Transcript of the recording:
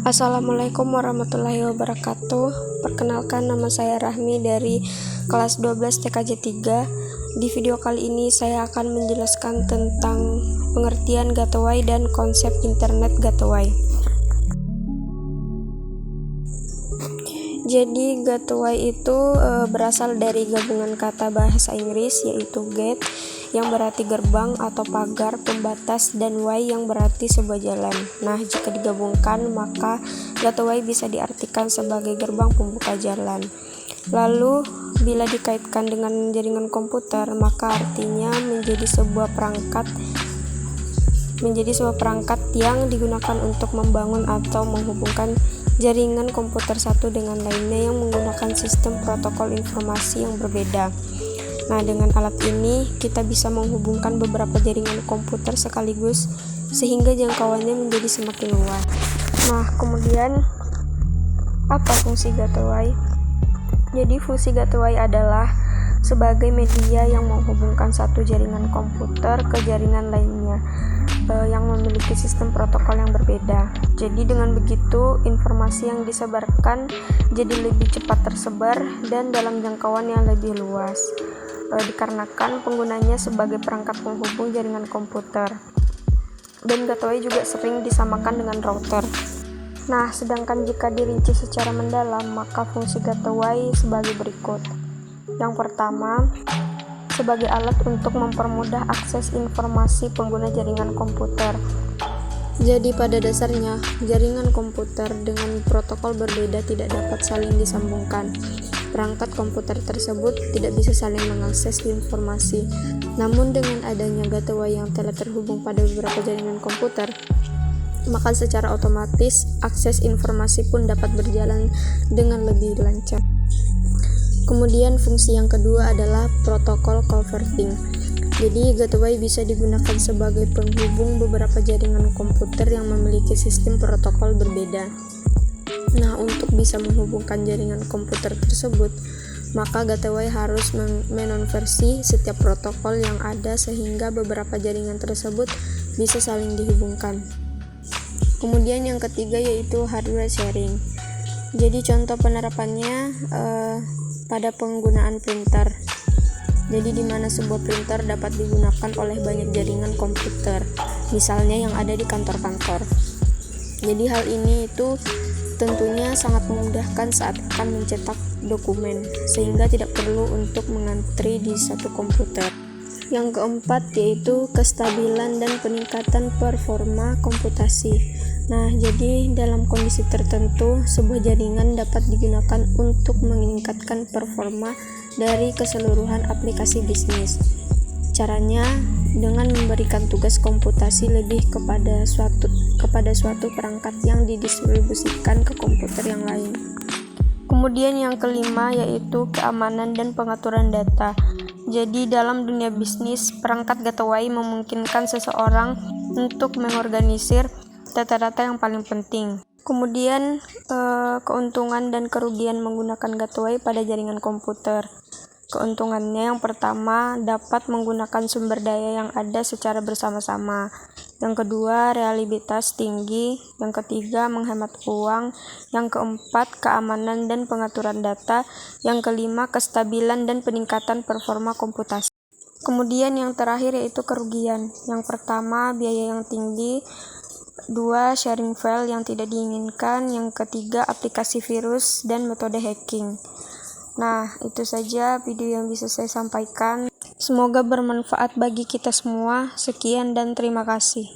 Assalamualaikum warahmatullahi wabarakatuh. Perkenalkan, nama saya Rahmi dari kelas 12 TKJ 3. Di video kali ini saya akan menjelaskan tentang pengertian gateway dan konsep internet gateway. Jadi gateway itu berasal dari gabungan kata bahasa Inggris yaitu gate yang berarti gerbang atau pagar pembatas dan way yang berarti sebuah jalan. Nah, jika digabungkan maka gateway bisa diartikan sebagai gerbang pembuka jalan. Lalu bila dikaitkan dengan jaringan komputer maka artinya menjadi sebuah perangkat yang digunakan untuk membangun atau menghubungkan jaringan komputer satu dengan lainnya yang menggunakan sistem protokol informasi yang berbeda. Nah, dengan alat ini kita bisa menghubungkan beberapa jaringan komputer sekaligus sehingga jangkauannya menjadi semakin luas. Nah, kemudian apa fungsi gateway? Jadi fungsi gateway adalah sebagai media yang menghubungkan satu jaringan komputer ke jaringan lainnya yang memiliki sistem protokol yang berbeda. Jadi dengan begitu informasi yang disebarkan jadi lebih cepat tersebar dan dalam jangkauan yang lebih luas, dikarenakan penggunanya sebagai perangkat penghubung jaringan komputer. Dan gateway juga sering disamakan dengan router. Nah, sedangkan jika dirinci secara mendalam maka fungsi gateway sebagai berikut. Yang pertama, sebagai alat untuk mempermudah akses informasi pengguna jaringan komputer. Jadi pada dasarnya, jaringan komputer dengan protokol berbeda tidak dapat saling disambungkan. Perangkat komputer tersebut tidak bisa saling mengakses informasi. Namun dengan adanya gateway yang telah terhubung pada beberapa jaringan komputer, maka secara otomatis akses informasi pun dapat berjalan dengan lebih lancar. Kemudian fungsi yang kedua adalah protokol converting. Jadi gateway bisa digunakan sebagai penghubung beberapa jaringan komputer yang memiliki sistem protokol berbeda. Nah, untuk bisa menghubungkan jaringan komputer tersebut, maka gateway harus mengonversi setiap protokol yang ada sehingga beberapa jaringan tersebut bisa saling dihubungkan. Kemudian yang ketiga yaitu hardware sharing. Jadi contoh penerapannya pada penggunaan printer. Jadi di mana sebuah printer dapat digunakan oleh banyak jaringan komputer, misalnya yang ada di kantor-kantor. Jadi hal ini itu tentunya sangat memudahkan saat akan mencetak dokumen, sehingga tidak perlu untuk mengantri di satu komputer. Yang keempat yaitu kestabilan dan peningkatan performa komputasi. Nah, jadi dalam kondisi tertentu, sebuah jaringan dapat digunakan untuk meningkatkan performa dari keseluruhan aplikasi bisnis. Caranya dengan memberikan tugas komputasi lebih kepada suatu perangkat yang didistribusikan ke komputer yang lain. Kemudian yang kelima yaitu keamanan dan pengaturan data. Jadi dalam dunia bisnis, perangkat gateway memungkinkan seseorang untuk mengorganisir data-data yang paling penting. Kemudian keuntungan dan kerugian menggunakan gateway pada jaringan komputer. Keuntungannya yang pertama dapat menggunakan sumber daya yang ada secara bersama-sama. Yang kedua, reliabilitas tinggi. Yang ketiga, menghemat uang. Yang keempat, keamanan dan pengaturan data. Yang kelima, kestabilan dan peningkatan performa komputasi. Kemudian yang terakhir yaitu kerugian. Yang pertama, biaya yang tinggi. Dua, sharing file yang tidak diinginkan. Yang ketiga, aplikasi virus dan metode hacking. Nah, itu saja video yang bisa saya sampaikan. Semoga bermanfaat bagi kita semua. Sekian dan terima kasih.